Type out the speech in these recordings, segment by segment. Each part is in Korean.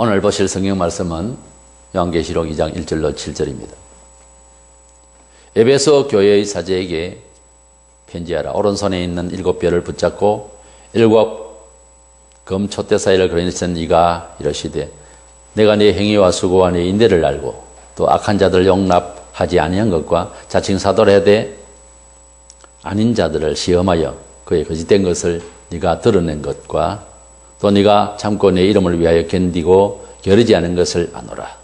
오늘 보실 성경 말씀은 요한계시록 2장 1절로 7절입니다. 에베소 교회의 사제에게 편지하라. 오른손에 있는 7뼈를 붙잡고 7 금촛대 사이를 그려있은 이가 이러시되 내가 네 행위와 수고와 네 인내를 알고 또 악한 자들을 용납하지 아니한 것과 자칭 사도라되 아닌 자들을 시험하여 그의 거짓된 것을 네가 드러낸 것과 또 네가 참고 내 이름을 위하여 견디고 게으르지 않은 것을 아노라.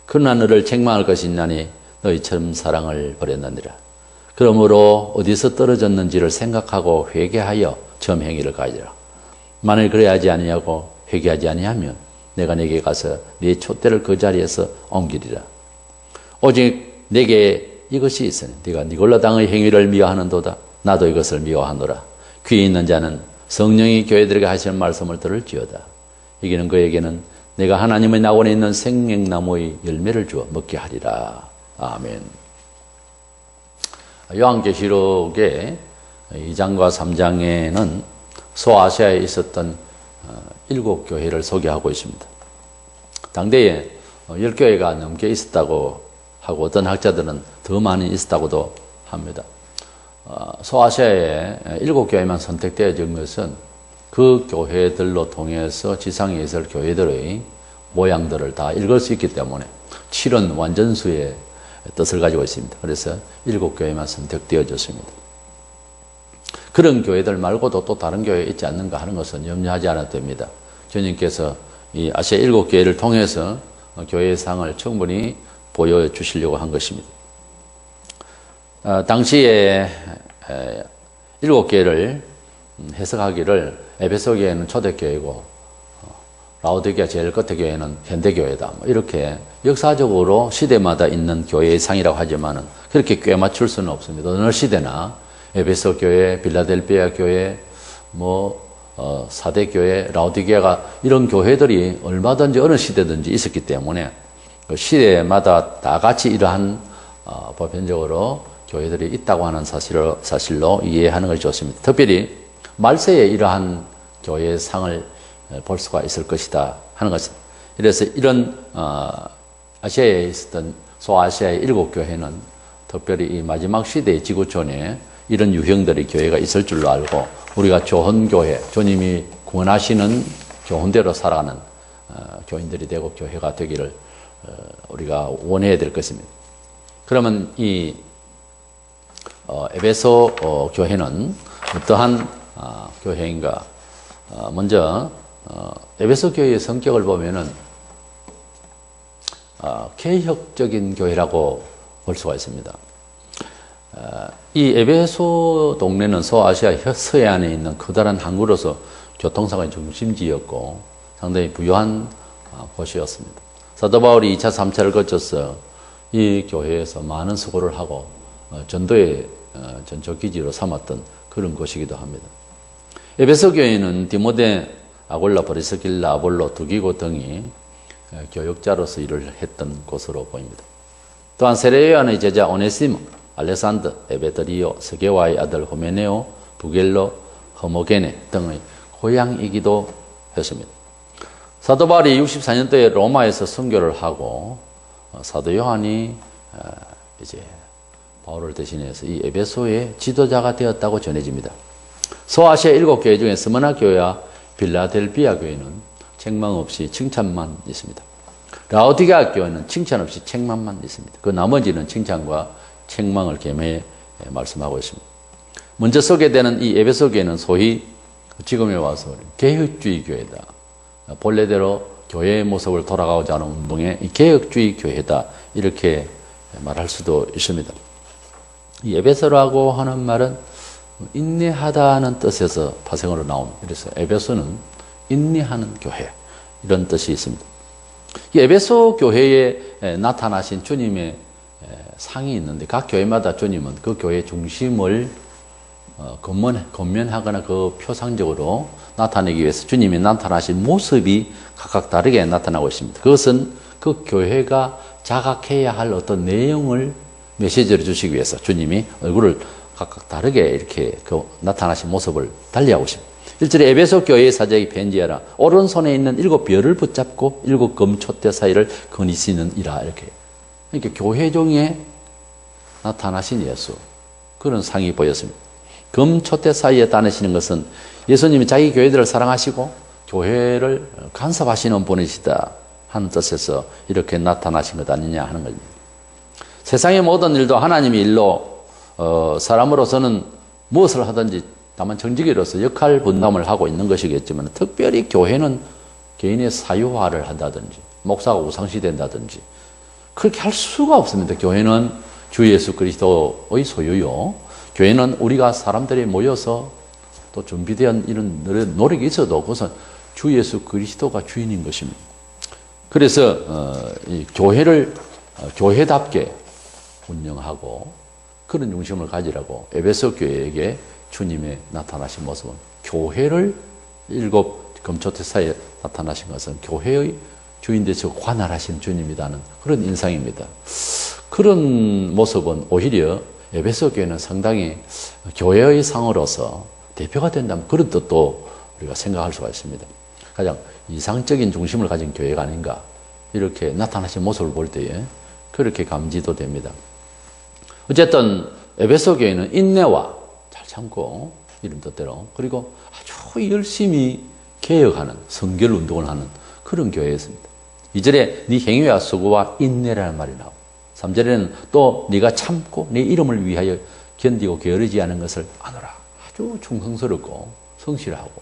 그러나 너를 책망할 것이 있나니 너희처럼 사랑을 버렸느니라. 그러므로 어디서 떨어졌는지를 생각하고 회개하여 처음 행위를 가지라. 만일 그래야지 아니하고 회개하지 아니하면 내가 네게 가서 네 촛대를 그 자리에서 옮기리라. 오직 내게 이것이 있으니 네가 니골라 당의 행위를 미워하는도다. 나도 이것을 미워하노라. 귀에 있는 자는 성령이 교회들에게 하시는 말씀을 들을지어다. 이기는 그에게는 내가 하나님의 낙원에 있는 생명나무의 열매를 주어 먹게 하리라. 아멘. 요한계시록의 2장과 3장에는 소아시아에 있었던 7교회를 소개하고 있습니다. 당대에 10교회가 넘게 있었다고 하고 어떤 학자들은 더 많이 있었다고도 합니다. 소아시아에 7교회만 선택되어진 것은 그 교회들로 통해서 지상에 있을 교회들의 모양들을 다 읽을 수 있기 때문에 7은 완전수의 뜻을 가지고 있습니다. 그래서 7교회만 선택되어졌습니다. 그런 교회들 말고도 또 다른 교회 있지 않는가 하는 것은 염려하지 않아도 됩니다. 주님께서 이 아시아 7교회를 통해서 교회의 상을 충분히 보여주시려고 한 것입니다. 당시에 7교회를 해석하기를 에베소 교회는 초대교회고 라오디게아 제일 끝에 교회는 현대교회다. 이렇게 역사적으로 시대마다 있는 교회의 상이라고 하지만은 그렇게 꽤 맞출 수는 없습니다. 어느 시대나 에베소 교회, 빌라델피아 교회, 사대교회, 라오디게아가 이런 교회들이 얼마든지 어느 시대든지 있었기 때문에 그 시대마다 다 같이 이러한 보편적으로 교회들이 있다고 하는 사실로 이해하는 것이 좋습니다. 특별히 말세에 이러한 교회의 상을 볼 수가 있을 것이다 하는 것입니다. 그래서 이런 아시아에 있었던 소아시아의 7교회는 특별히 이 마지막 시대의 지구촌에 이런 유형들의 교회가 있을 줄로 알고 우리가 좋은 교회, 주님이 구원하시는 좋은 대로 살아가는 교인들이 되고 교회가 되기를 우리가 원해야 될 것입니다. 그러면 이 에베소 교회는 어떠한 교회인가? 먼저 에베소 교회의 성격을 보면은 개혁적인 교회라고 볼 수가 있습니다. 이 에베소 동네는 소아시아 서해안에 있는 커다란 항구로서 교통상의 중심지였고 상당히 부유한 곳이었습니다. 사도 바울이 2차, 3차를 거쳐서 이 교회에서 많은 수고를 하고 전도의 전초기지로 삼았던 그런 곳이기도 합니다. 에베소 교회는 디모데, 아골라, 브리스길라, 아볼로, 두기고 등이 교역자로서 일을 했던 곳으로 보입니다. 또한 세례요한의 제자 오네시모, 알렉산더, 에베드리오, 스게와의 아들 호메네오, 부겔로, 허모게네 등의 고향이기도 했습니다. 사도 바울이 64년도에 로마에서 선교를 하고 사도 요한이 이제 바울을 대신해서 이 에베소의 지도자가 되었다고 전해집니다. 소아시아 7교회 중에 스무나 교회와 빌라델피아 교회는 책망 없이 칭찬만 있습니다. 라오디게아 교회는 칭찬 없이 책망만 있습니다. 그 나머지는 칭찬과 책망을 겸해 말씀하고 있습니다. 먼저 소개되는 이 에베소 교회는 소위 지금에 와서 개혁주의 교회다. 본래대로 교회의 모습을 돌아가고자 하는 운동의 개혁주의 교회다. 이렇게 말할 수도 있습니다. 이 에베소라고 하는 말은 인내하다는 뜻에서 파생으로 나옵니다. 그래서 에베소는 인내하는 교회 이런 뜻이 있습니다. 이 에베소 교회에 나타나신 주님의 상이 있는데 각 교회마다 주님은 그 교회의 중심을 건면하거나 그 표상적으로 나타내기 위해서 주님이 나타나신 모습이 각각 다르게 나타나고 있습니다. 그것은 그 교회가 자각해야 할 어떤 내용을 메시지를 주시기 위해서 주님이 얼굴을 각각 다르게 이렇게 그 나타나신 모습을 달리하고 있습니다. 1절에 에베소 교회의 사제에게 편지하라. 오른손에 있는 7별을 붙잡고 7 금촛대 사이를 거니시는 이라. 이렇게. 그러니까 교회 중에 나타나신 예수. 그런 상이 보였습니다. 금촛대 사이에 따르시는 것은 예수님이 자기 교회들을 사랑하시고 교회를 간섭하시는 분이시다 하는 뜻에서 이렇게 나타나신 것 아니냐 하는 겁니다. 세상의 모든 일도 하나님의 일로 사람으로서는 무엇을 하든지 다만 정직이로서 역할 분담을 하고 있는 것이겠지만 특별히 교회는 개인의 사유화를 한다든지 목사가 우상시 된다든지 그렇게 할 수가 없습니다. 교회는 주 예수 그리스도의 소유요. 교회는 우리가 사람들이 모여서 또 준비된 이런 노력이 있어도 그것은 주 예수 그리스도가 주인인 것입니다. 그래서 이 교회를 교회답게 운영하고 그런 중심을 가지라고 에베소 교회에게 주님의 나타나신 모습은 교회를 7 금초대 사이에 나타나신 것은 교회의 주인 되시고 관할하신 주님이라는 그런 인상입니다. 그런 모습은 오히려 에베소 교회는 상당히 교회의 상으로서 대표가 된다면 그런 뜻도 우리가 생각할 수가 있습니다. 가장 이상적인 중심을 가진 교회가 아닌가 이렇게 나타나신 모습을 볼 때에 그렇게 감지도 됩니다. 어쨌든 에베소 교회는 인내와 잘 참고 이름 뜻대로 그리고 아주 열심히 개혁하는 성결 운동을 하는 그런 교회였습니다. 2절에 네 행위와 수고와 인내라는 말이 나오고 3절에는 또 네가 참고 네 이름을 위하여 견디고 게으르지 않은 것을 아노라. 아주 충성스럽고 성실하고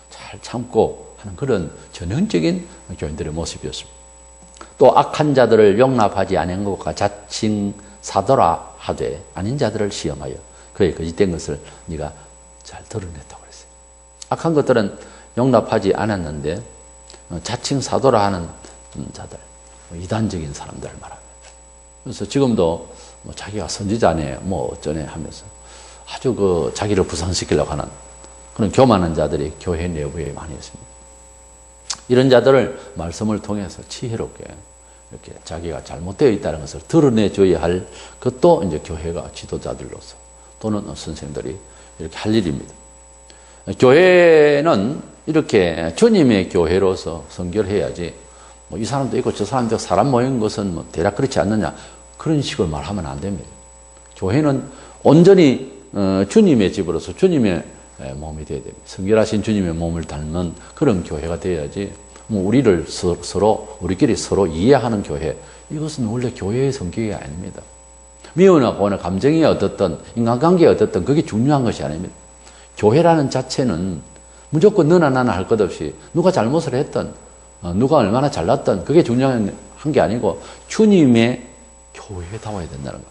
잘 참고 하는 그런 전형적인 교인들의 모습이었습니다. 또 악한 자들을 용납하지 않은 것과 자칭 사도라 하되 아닌 자들을 시험하여 그의 거짓된 것을 네가 잘 드러냈다고 그랬어요. 악한 것들은 용납하지 않았는데 자칭 사도라 하는 자들, 이단적인 사람들을 말합니다. 그래서 지금도 자기가 선지자네 어쩌네 하면서 아주 자기를 부상시키려고 하는 그런 교만한 자들이 교회 내부에 많이 있습니다. 이런 자들을 말씀을 통해서 지혜롭게 이렇게 자기가 잘못되어 있다는 것을 드러내줘야 할 것도 이제 교회가 지도자들로서 또는 선생들이 이렇게 할 일입니다. 교회는 이렇게 주님의 교회로서 성결해야지 이 사람도 있고 저 사람도 있고 사람 모인 것은 대략 그렇지 않느냐 그런 식으로 말하면 안 됩니다. 교회는 온전히 주님의 집으로서 주님의 몸이 되어야 됩니다. 성결하신 주님의 몸을 닮은 그런 교회가 되어야지 우리를 우리끼리 서로 이해하는 교회 이것은 원래 교회의 성격이 아닙니다. 미워하거나 감정이 어떻든 인간관계에 어떻든 그게 중요한 것이 아닙니다. 교회라는 자체는 무조건 너나 나나 할 것 없이 누가 잘못을 했든 누가 얼마나 잘났든 그게 중요한 게 아니고 주님의 교회에 나와야 된다는 것.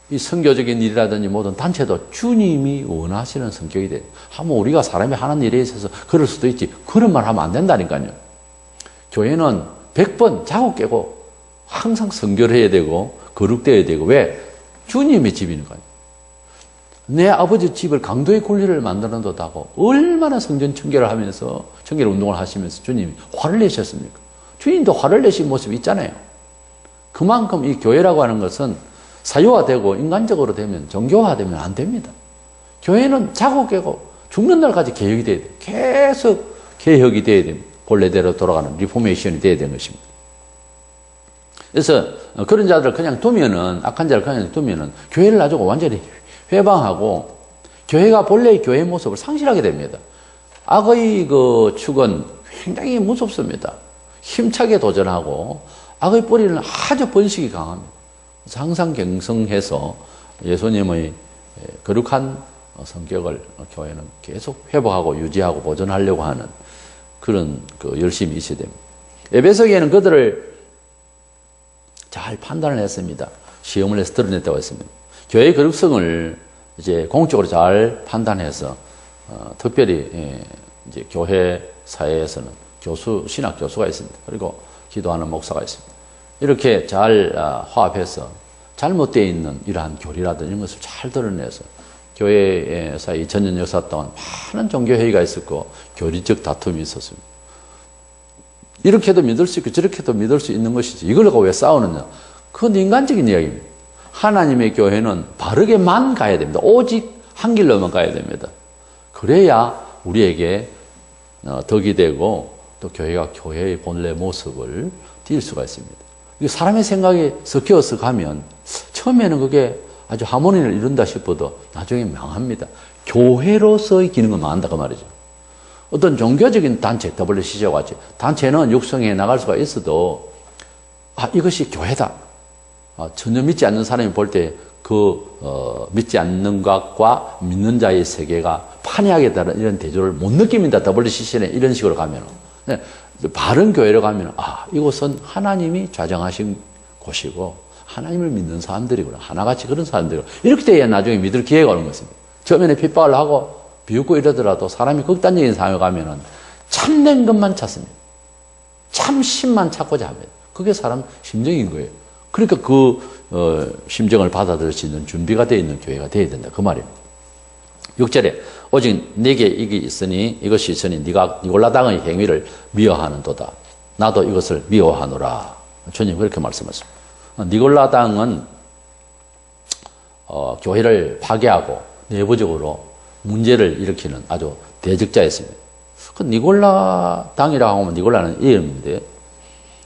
이 선교적인 일이라든지 모든 단체도 주님이 원하시는 성격이 돼요. 하면 우리가 사람이 하는 일에 있어서 그럴 수도 있지. 그런 말 하면 안 된다니까요. 교회는 100번 자고 깨고 항상 성결해야 되고 거룩되어야 되고 왜? 주님의 집이니까요. 내 아버지 집을 강도의 굴리를 만들어놓다고 얼마나 성전 청결을 하면서 청결 운동을 하시면서 주님이 화를 내셨습니까? 주님도 화를 내신 모습이 있잖아요. 그만큼 이 교회라고 하는 것은 사유화되고 인간적으로 되면 정교화되면 안 됩니다. 교회는 자고 깨고 죽는 날까지 개혁이 돼야 돼요. 계속 개혁이 돼야 됩니다. 본래대로 돌아가는 리포메이션이 돼야 되는 것입니다. 그래서 그런 자들을 그냥 두면은 악한 자를 그냥 두면은 교회를 가지고 완전히 회방하고 교회가 본래의 교회의 모습을 상실하게 됩니다. 악의 축은 굉장히 무섭습니다. 힘차게 도전하고 악의 뿌리는 아주 번식이 강합니다. 그래서 항상 경성해서 예수님의 거룩한 성격을 교회는 계속 회복하고 유지하고 보존하려고 하는 그런 열심이 있어야 됩니다. 에베소교회는 그들을 잘 판단을 했습니다. 시험을 해서 드러냈다고 했습니다. 교회의 거룩성을 이제 공적으로 잘 판단해서 특별히 이제 교회 사회에서는 신학 교수가 있습니다. 그리고 기도하는 목사가 있습니다. 이렇게 잘 화합해서 잘못되어 있는 이러한 교리라든지 이런 것을 잘 드러내서 교회에서 2000년 역사 동안 많은 종교회의가 있었고 교리적 다툼이 있었습니다. 이렇게도 믿을 수 있고 저렇게도 믿을 수 있는 것이지 이걸 갖고 왜 싸우느냐. 그건 인간적인 이야기입니다. 하나님의 교회는 바르게만 가야 됩니다. 오직 한 길로만 가야 됩니다. 그래야 우리에게 덕이 되고 또 교회가 교회의 본래 모습을 띌 수가 있습니다. 사람의 생각이 섞여서 가면 처음에는 그게 아주 하모니를 이룬다 싶어도 나중에 망합니다. 교회로서의 기능은 망한다고 말이죠. 어떤 종교적인 단체, WCC와 같이 단체는 육성해 나갈 수가 있어도 이것이 교회다. 전혀 믿지 않는 사람이 볼 때 믿지 않는 것과 믿는 자의 세계가 판이하게 다른 이런 대조를 못 느낍니다. WCC는 이런 식으로 가면. 네, 바른 교회로 가면, 이곳은 하나님이 좌정하신 곳이고, 하나님을 믿는 사람들이구나. 하나같이 그런 사람들이구나. 이렇게 돼야 나중에 믿을 기회가 오는 것입니다. 처음에는 핍박을 하고, 비웃고 이러더라도 사람이 극단적인 상황에 가면은 참된 것만 찾습니다. 참심만 찾고자 합니다. 그게 사람 심정인 거예요. 그러니까 심정을 받아들일 수 있는 준비가 되어 있는 교회가 되어야 된다. 그 말이에요. 6절에 오직 내게 이게 있으니 이것이 있으니 네가 니골라당의 행위를 미워하는도다. 나도 이것을 미워하노라. 주님 그렇게 말씀하십니다. 니골라당은 교회를 파괴하고 내부적으로 문제를 일으키는 아주 대적자였습니다. 그 니골라당이라고 하면 니골라는 이름인데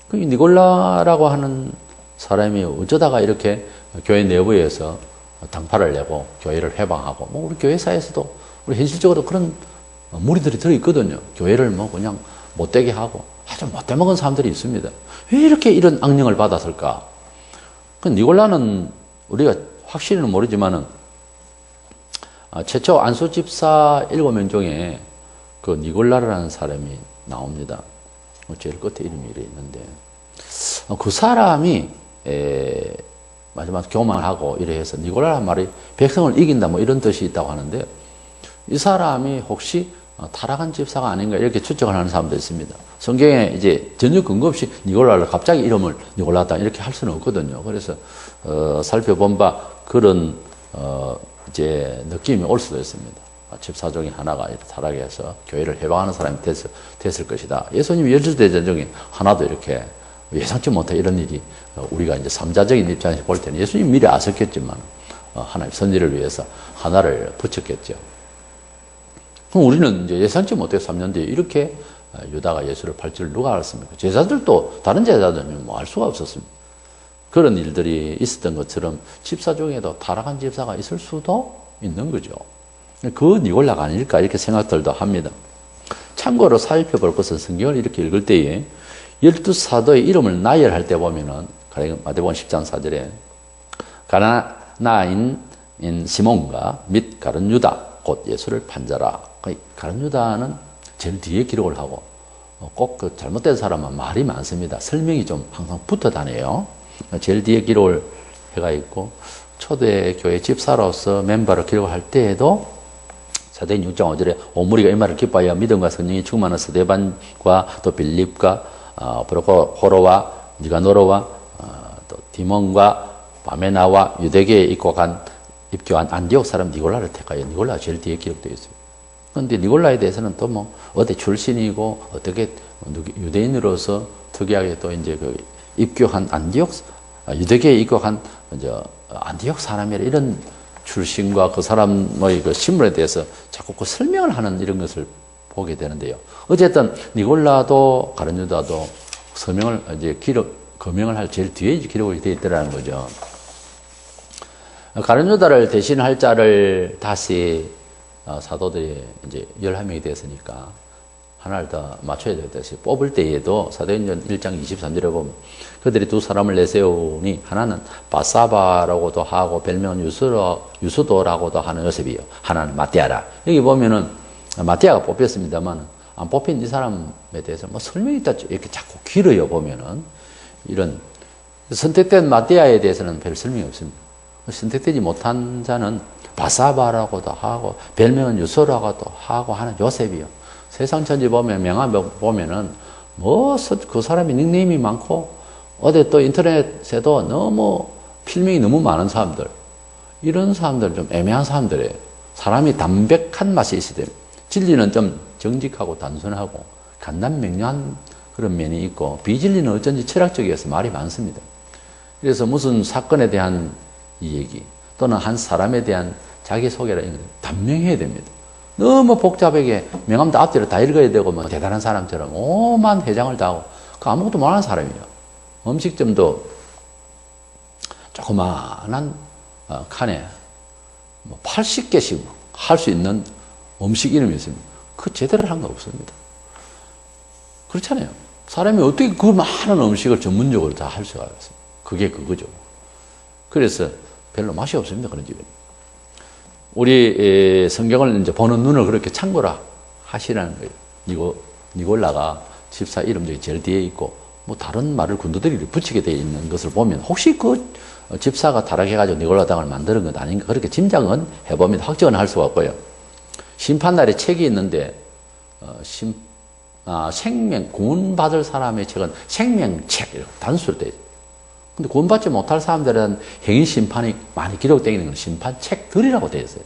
그 니골라라고 하는 사람이 어쩌다가 이렇게 교회 내부에서 당파를 내고 교회를 해방하고 우리 교회사에서도 우리 현실적으로 그런 무리들이 들어있거든요. 교회를 그냥 못되게 하고 아주 못되먹은 사람들이 있습니다. 왜 이렇게 이런 악령을 받았을까? 그 니골라는 우리가 확실히는 모르지만은 최초 안수 집사 7명 중에 그 니골라라는 사람이 나옵니다. 제일 끝에 이름이 이래 있는데 그 사람이 마지막 교만하고 이래 해서 니골라란 말이 백성을 이긴다 이런 뜻이 있다고 하는데 이 사람이 혹시 타락한 집사가 아닌가 이렇게 추측을 하는 사람도 있습니다. 성경에 이제 전혀 근거 없이 니골라를 갑자기 이름을 니골라다 이렇게 할 수는 없거든요. 그래서 살펴본 바 그런 이제 느낌이 올 수도 있습니다. 집사 중에 하나가 타락해서 교회를 해방하는 사람이 됐을 것이다. 예수님이 열주대전 중에 하나도 이렇게 예상치 못한 이런 일이 우리가 이제 삼자적인 입장에서 볼 때는 예수님 미리 아셨겠지만 하나님 선지를 위해서 하나를 붙였겠죠. 그럼 우리는 이제 예상치 못해 3년 뒤에 이렇게 유다가 예수를 팔 줄 누가 알았습니까? 제자들도 다른 제자들은 알 수가 없었습니다. 그런 일들이 있었던 것처럼 집사 중에도 타락한 집사가 있을 수도 있는 거죠. 그 니골라가 아닐까 이렇게 생각들도 합니다. 참고로 살펴볼 것은 성경을 이렇게 읽을 때에 12사도의 이름을 나열할 때 보면은 마태복음 10장 4절에 가나나인 시몬과 및 가룟 유다 곧 예수를 판자라. 가룟 유다는 제일 뒤에 기록을 하고 꼭 그 잘못된 사람은 말이 많습니다. 설명이 좀 항상 붙어 다녀요. 제일 뒤에 기록을 해가 있고 초대교회 집사로서 멤버를 기록할 때에도 사도행 6장 5절에 오무리가 이 말을 기뻐하여 믿음과 성령이 충만한 스데반과 또 빌립과 프로코로와 니가노로와 또 디몬과 바메나와 유대계에 입교한 안디옥 사람 니골라를 택하여 니골라가 제일 뒤에 기록되어 있어요. 그런데 니골라에 대해서는 또 어디 출신이고 어떻게 유대인으로서 특이하게 또 이제 그 입교한 안디옥 유대계에 입교한 안디옥 사람이라 이런 출신과 그 사람의 그 신분에 대해서 자꾸 그 설명을 하는 이런 것을 보게 되는데요. 어쨌든 니골라도 가룟 유다도 서명을 이제 거명을 할 제일 뒤에 기록이 되어 있더라는 거죠. 가룟 유다를 대신할 자를 다시 사도들이 이제 11명이 됐으니까 하나를 더 맞춰야 되겠다. 뽑을 때에도 사도행전 1장 23절에 보면 그들이 두 사람을 내세우니 하나는 바사바라고도 하고 별명은 유수도라고도 하는 요셉이요. 하나는 마띠아라. 여기 보면은 마띠아가 뽑혔습니다만 안 뽑힌 이 사람에 대해서 설명이 있다 이렇게 자꾸 길어요. 보면은 이런 선택된 마띠아에 대해서는 별 설명이 없습니다. 선택되지 못한 자는 바사바라고도 하고 별명은 유수라고도 하고 하는 요셉이요. 세상 천지 보면 명함 보면은 그 사람이 닉네임이 많고 어디 또 인터넷에도 너무 필명이 너무 많은 사람들 이런 사람들 좀 애매한 사람들이에요. 사람이 담백한 맛이 있어야 돼요. 진리는 좀 정직하고 단순하고 간단명료한 그런 면이 있고 비진리는 어쩐지 철학적이어서 말이 많습니다. 그래서 무슨 사건에 대한 이 얘기 또는 한 사람에 대한 자기소개라 이런 거 단명해야 됩니다. 너무 복잡하게 명함도 앞뒤로 다 읽어야 되고 뭐 대단한 사람처럼 오만 회장을 다 하고 그 아무것도 못하는 사람이에요. 음식점도 조그마한 칸에 뭐 80개씩 할 수 있는 음식 이름이 있습니다. 그 제대로 한 거 없습니다. 그렇잖아요. 사람이 어떻게 그 많은 음식을 전문적으로 다 할 수가 있어요. 그게 그거죠. 그래서 별로 맛이 없습니다. 그런 집은. 우리 성경을 이제 보는 눈을 그렇게 참고로 하시라는 거예요. 니골라가 집사 이름도 제일 뒤에 있고 뭐 다른 말을 군더더기를 붙이게 되어 있는 것을 보면 혹시 그 집사가 타락해가지고 니골라 당을 만드는 건 아닌가 그렇게 짐작은 해봅니다. 확정은 할 수가 없고요. 심판날에 책이 있는데 생명 구원받을 사람의 책은 생명책 이렇게 단수로 되어 있어요. 근데 구원받지 못할 사람들은 행위 심판이 많이 기록되어 있는 건 심판책들이라고 되어 있어요.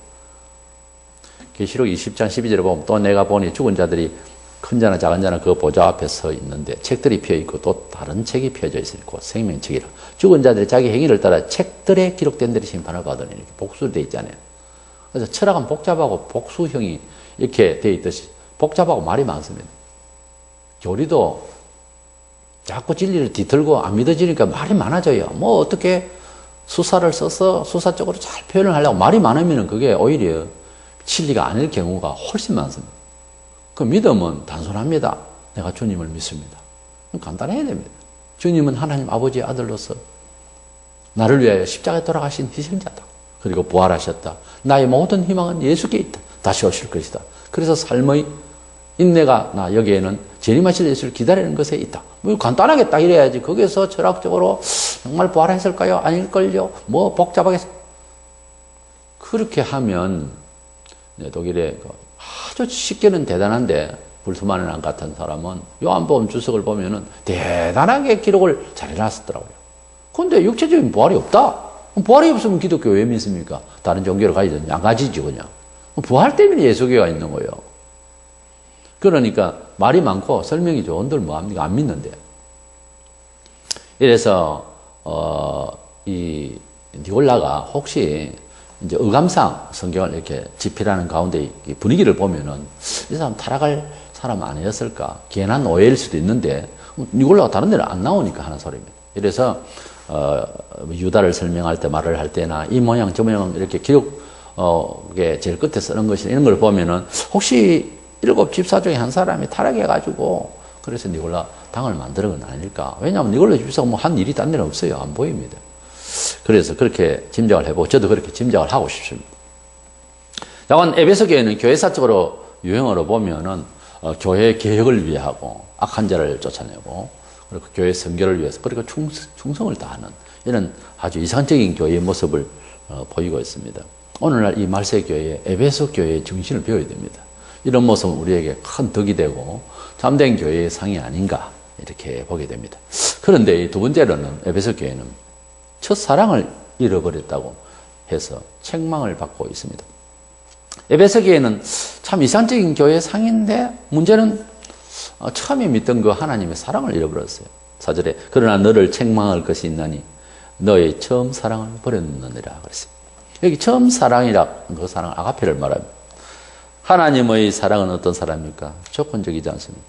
계시록 20장 12절에 보면 또 내가 보니 죽은 자들이 큰 자나 작은 자나 그 보좌 앞에 서 있는데 책들이 피어 있고 또 다른 책이 펴져 있고 생명책이라. 죽은 자들이 자기 행위를 따라 책들에 기록된 대로 심판을 받으니 이렇게 복수로 되어 있잖아요. 그래서 철학은 복잡하고 복수형이 이렇게 되어 있듯이 복잡하고 말이 많습니다. 교리도 자꾸 진리를 뒤틀고 안 믿어지니까 말이 많아져요. 뭐 어떻게 수사를 써서 수사 쪽으로 잘 표현을 하려고 말이 많으면 그게 오히려 진리가 아닐 경우가 훨씬 많습니다. 그 믿음은 단순합니다. 내가 주님을 믿습니다. 간단해야 됩니다. 주님은 하나님 아버지의 아들로서 나를 위하여 십자가에 돌아가신 희생자다. 그리고 부활하셨다. 나의 모든 희망은 예수께 있다. 다시 오실 것이다. 그래서 삶의 인내가 나 여기에는 재림하실 예수를 기다리는 것에 있다. 뭐 간단하게 딱 이래야지 거기서 철학적으로 정말 부활했을까요? 아닐걸요? 뭐 복잡하게 그렇게 하면 독일의 아주 쉽게는 대단한데 불수만은 안 같은 사람은 요한복음 주석을 보면은 대단하게 기록을 잘 해놨었더라고요. 근데 육체적인 부활이 없다. 부활이 없으면 기독교 왜 믿습니까? 다른 종교를 가지든 안 가지죠 그냥. 부활 때문에 예수교가 있는 거예요. 그러니까 말이 많고 설명이 좋은들 뭐합니까? 안 믿는데. 이래서 이 니골라가 혹시 이제 의감상 성경을 이렇게 집필하는 가운데 분위기를 보면은 이 사람 타락할 사람 아니었을까? 괜한 오해일 수도 있는데 니골라가 다른 데는 안 나오니까 하는 소리입니다. 이래서 유다를 설명할 때 말을 할 때나 이 모양 저 모양 이렇게 기록에 제일 끝에 쓰는 것이 이런 걸 보면은 혹시 7 집사 중에 한 사람이 타락해가지고 그래서 니골라 당을 만드는 건 아닐까. 왜냐하면 니골라 집사가 뭐 한 일이 딴 데는 없어요. 안 보입니다. 그래서 그렇게 짐작을 해보고 저도 그렇게 짐작을 하고 싶습니다. 다만 에베소 교회는 교회사적으로 유형으로 보면은 교회 개혁을 위하고 악한 자를 쫓아내고 그리고 교회 선교를 위해서 그리고 충성을 다하는 이런 아주 이상적인 교회의 모습을 보이고 있습니다. 오늘날 이 말세 교회의 에베소 교회의 정신을 배워야 됩니다. 이런 모습은 우리에게 큰 덕이 되고 참된 교회의 상이 아닌가 이렇게 보게 됩니다. 그런데 두 번째로는 에베소 교회는 첫사랑을 잃어버렸다고 해서 책망을 받고 있습니다. 에베소 교회는 참 이상적인 교회의 상인데 문제는 처음에 믿던 그 하나님의 사랑을 잃어버렸어요. 4절에 그러나 너를 책망할 것이 있나니 너의 처음 사랑을 버렸느니라 그랬어요. 여기 처음 사랑이라 그 사랑 아가페를 말합니다. 하나님의 사랑은 어떤 사랑입니까? 조건적이지 않습니다.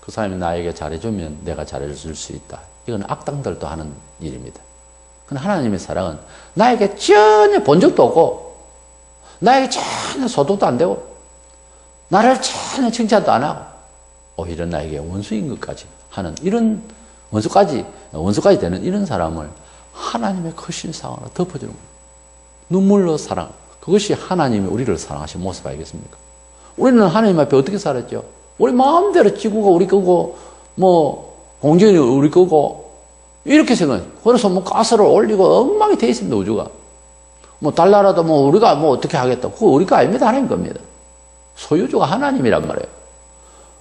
그 사람이 나에게 잘해주면 내가 잘해줄 수 있다. 이건 악당들도 하는 일입니다. 그런데 하나님의 사랑은 나에게 전혀 본 적도 없고 나에게 전혀 소득도 안 되고 나를 전혀 칭찬도 안 하고 오히려 나에게 원수인 것까지 하는 이런 원수까지 되는 이런 사람을 하나님의 크신 사랑으로 덮어주는 거예요. 눈물로 사랑. 그것이 하나님이 우리를 사랑하신 모습 아니겠습니까? 우리는 하나님 앞에 어떻게 살았죠? 우리 마음대로 지구가 우리 거고, 공전이 우리 거고, 이렇게 생각해요. 그래서 가스를 올리고 엉망이 돼 있습니다, 우주가. 달나라도 우리가 어떻게 하겠다. 그거 우리가 아닙니다, 하나님 겁니다. 소유주가 하나님이란 말이에요.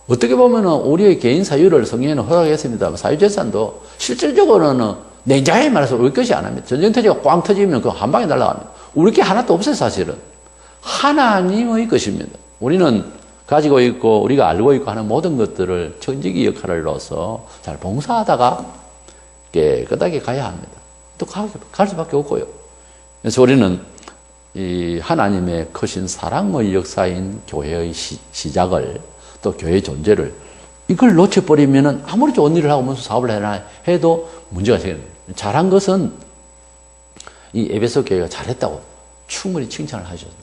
어떻게 보면은 우리의 개인 사유를 성경에는 허락했습니다. 사유재산도 실질적으로는 냉정하게 말해서 우리 것이 안 합니다. 전쟁터지가 꽝 터지면 그거 한 방에 날아갑니다. 우리 게 하나도 없어요, 사실은. 하나님의 것입니다. 우리는 가지고 있고 우리가 알고 있고 하는 모든 것들을 천지기 역할을 넣어서 잘 봉사하다가 깨끗하게 가야 합니다. 또 갈 수밖에 없고요. 그래서 우리는 이 하나님의 크신 사랑의 역사인 교회의 시작을 또 교회의 존재를 이걸 놓쳐버리면은 아무리 좋은 일을 하고 무슨 사업을 해도 문제가 생겨요. 잘한 것은 이 에베소 교회가 잘했다고 충분히 칭찬을 하셨어요.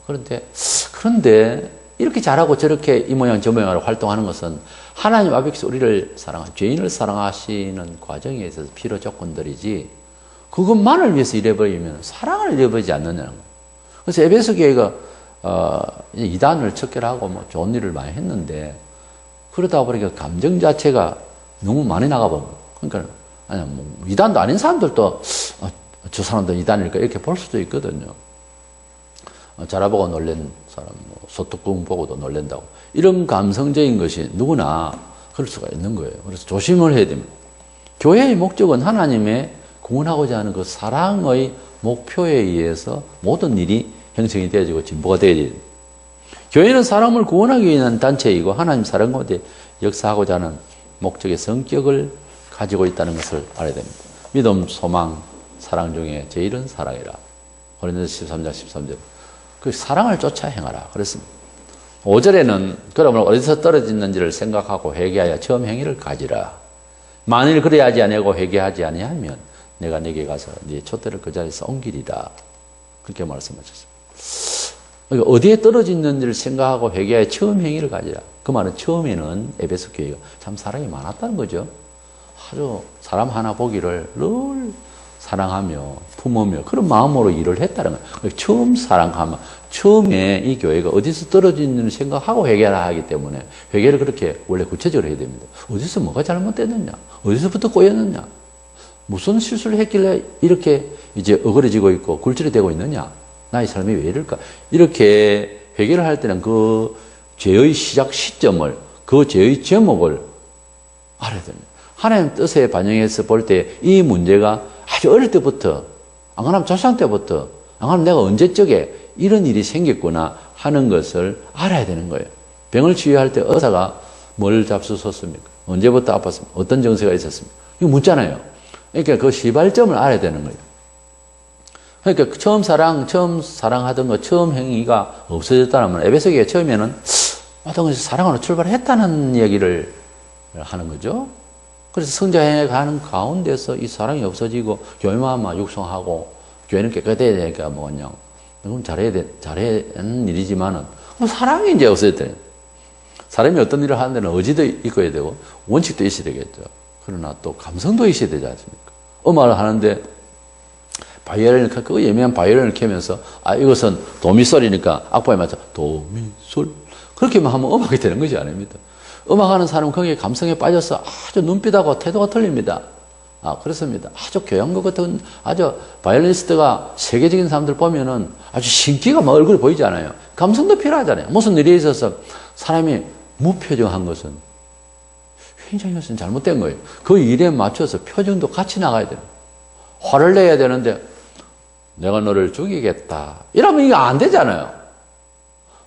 그런데 이렇게 잘하고 저렇게 이 모양 저 모양으로 활동하는 것은 하나님 앞에서 우리를 죄인을 사랑하시는 과정에 있어서 필요 조건들이지 그것만을 위해서 일해버리면 사랑을 잃어버리지 않느냐는 거예요. 그래서 에베소 교회가 이단을 척결하고 뭐 좋은 일을 많이 했는데 그러다 보니까 감정 자체가 너무 많이 나가버린 거예요. 그러니까 아니 뭐 이단도 아닌 사람들도 저 사람도 이단일까 이렇게 볼 수도 있거든요. 자라보고 놀란 사람, 소뚜껑 보고도 놀란다고. 이런 감성적인 것이 누구나 그럴 수가 있는 거예요. 그래서 조심을 해야 됩니다. 교회의 목적은 하나님의 구원하고자 하는 그 사랑의 목표에 의해서 모든 일이 형성이 되어지고 진보가 되어야 됩니다. 교회는 사람을 구원하기 위한 단체이고 하나님 사랑 가운데 역사하고자 하는 목적의 성격을 가지고 있다는 것을 알아야 됩니다. 믿음, 소망, 사랑 중에 제일은 사랑이라. 고린도서 13장 13절. 그 사랑을 쫓아 행하라. 그랬습니다. 5절에는 그러면 어디서 떨어졌는지를 생각하고 회개하여 처음 행위를 가지라. 만일 그래야 하지 아니하고 회개하지 아니하면 내가 네게 가서 네 촛대를 그 자리에서 옮기리라. 그렇게 말씀하셨습니다. 그러니까 어디에 떨어졌는지를 생각하고 회개하여 처음 행위를 가지라. 그 말은 처음에는 에베소 교회가 참 사랑이 많았다는 거죠. 아주 사람 하나 보기를 늘 사랑하며 품으며 그런 마음으로 일을 했다는 거예요. 처음 사랑하면 처음에 이 교회가 어디서 떨어지는지 생각하고 회개를 하기 때문에 회개를 그렇게 원래 구체적으로 해야 됩니다. 어디서 뭐가 잘못됐느냐? 어디서부터 꼬였느냐? 무슨 실수를 했길래 이렇게 이제 어그러지고 있고 굴절이 되고 있느냐? 나의 삶이 왜 이럴까? 이렇게 회개를 할 때는 그 죄의 시작 시점을, 그 죄의 제목을 알아야 됩니다. 하나님 뜻에 반영해서 볼 때 이 문제가 아주 어릴 때부터, 안 그러면 조상 때부터, 안 그러면 내가 언제적에 이런 일이 생겼구나 하는 것을 알아야 되는 거예요. 병을 치유할 때 의사가 뭘 잡수셨습니까? 언제부터 아팠습니까? 어떤 증세가 있었습니까? 이거 묻잖아요. 그러니까 그 시발점을 알아야 되는 거예요. 그러니까 처음 사랑하던 거, 처음 행위가 없어졌다면 에베소 교회 처음에는 어떤 것이 사랑으로 출발했다는 얘기를 하는 거죠. 그래서 성장해 가는 가운데서 이 사랑이 없어지고 교회만 육성하고 교회는 깨끗해야 되니까 뭐 그냥 그건 잘하는 일이지만은 사랑이 이제 없어졌대요. 사람이 어떤 일을 하는 데는 의지도 있어야 되고 원칙도 있어야 되겠죠. 그러나 또 감성도 있어야 되지 않습니까? 음악을 하는데 그 예매한 바이올린을 켜면서 이것은 도미솔이니까 악보에 맞춰 도미솔 그렇게만 하면 음악이 되는 것이 아닙니다. 음악하는 사람은 거기에 감성에 빠져서 아주 눈빛하고 태도가 틀립니다. 그렇습니다. 아주 교양과 같은 아주 바이올리니스트가 세계적인 사람들 보면은 아주 신기가 막 얼굴이 보이지 않아요. 감성도 필요하잖아요. 무슨 일이 있어서 사람이 무표정한 것은 굉장히 것은 잘못된 거예요. 그 일에 맞춰서 표정도 같이 나가야 돼요. 화를 내야 되는데 내가 너를 죽이겠다. 이러면 이게 안 되잖아요.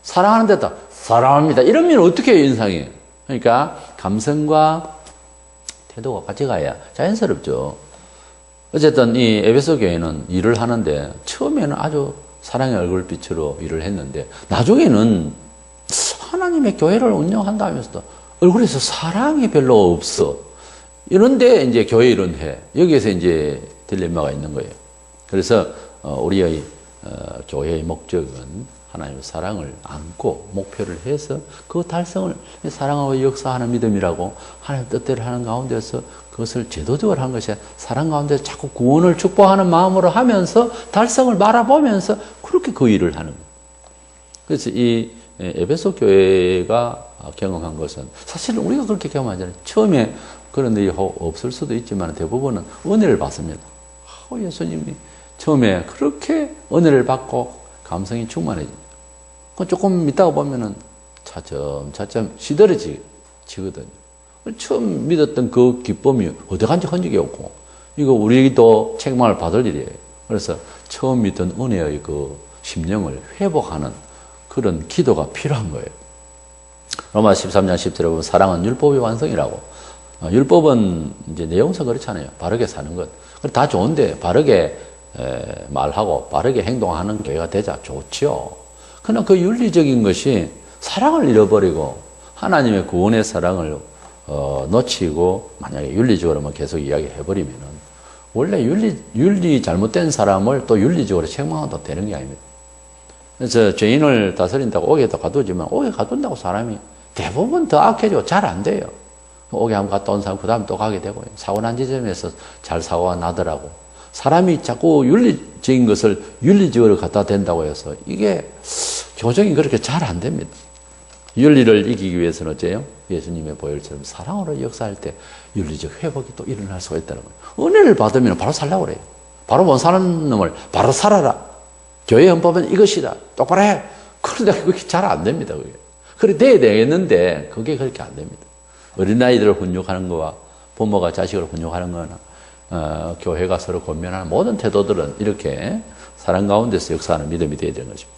사랑하는 데다 사랑합니다. 이러면 어떻게 해요, 인상이? 그러니까 감성과 태도가 같이 가야 자연스럽죠. 어쨌든 이 에베소 교회는 일을 하는데 처음에는 아주 사랑의 얼굴빛으로 일을 했는데 나중에는 하나님의 교회를 운영한다 하면서도 얼굴에서 사랑이 별로 없어. 이런데 이제 교회 일은 해. 여기에서 이제 딜레마가 있는 거예요. 그래서 우리의 교회의 목적은 하나님의 사랑을 안고 목표를 해서 그 달성을 사랑하고 역사하는 믿음이라고 하나님 뜻대로 하는 가운데서 그것을 제도적으로 하는 것이 사랑 가운데서 자꾸 구원을 축복하는 마음으로 하면서 달성을 바라보면서 그렇게 그 일을 하는 거예요. 그래서 이 에베소 교회가 경험한 것은 사실은 우리가 그렇게 경험하잖아요. 처음에 그런 일이 없을 수도 있지만 대부분은 은혜를 받습니다. 예수님이 처음에 그렇게 은혜를 받고 감성이 충만해집니다. 조금 있다가 보면은 차츰 시들어지거든요. 처음 믿었던 그 기쁨이 어디 간지 흔적이 없고, 이거 우리도 책망을 받을 일이에요. 그래서 처음 믿던 은혜의 그 심령을 회복하는 그런 기도가 필요한 거예요. 로마 13장 10절에 보면 사랑은 율법의 완성이라고. 율법은 이제 내용상 그렇잖아요. 바르게 사는 것. 다 좋은데 바르게 말하고 빠르게 행동하는 교회가 되자 좋지요. 그러나 그 윤리적인 것이 사랑을 잃어버리고 하나님의 구원의 사랑을 놓치고 만약에 윤리적으로만 계속 이야기해버리면은 원래 윤리 잘못된 사람을 또 윤리적으로 책망해도 되는 게 아닙니다. 그래서 죄인을 다스린다고 옥에도 가두지만 옥에 가둔다고 사람이 대부분 더 악해지고 잘 안 돼요. 옥에 한번 갔다 온 사람 그 다음에 또 가게 되고요. 사고 난 지점에서 잘 사고가 나더라고. 사람이 자꾸 윤리적인 것을 윤리적으로 갖다 댄다고 해서 이게 교정이 그렇게 잘 안 됩니다. 윤리를 이기기 위해서는 어째요? 예수님의 보혈처럼 사랑으로 역사할 때 윤리적 회복이 또 일어날 수가 있다는 거예요. 은혜를 받으면 바로 살라고 그래요. 바로 못 사는 놈을 바로 살아라. 교회 헌법은 이것이다. 똑바로 해. 그런데 그게 잘 안 됩니다. 그게. 그래 돼야 되겠는데 그게 그렇게 안 됩니다. 어린아이들을 훈육하는 거와 부모가 자식을 훈육하는 거나 교회가 서로 권면하는 모든 태도들은 이렇게 사랑 가운데서 역사하는 믿음이 되어야 되는 것입니다.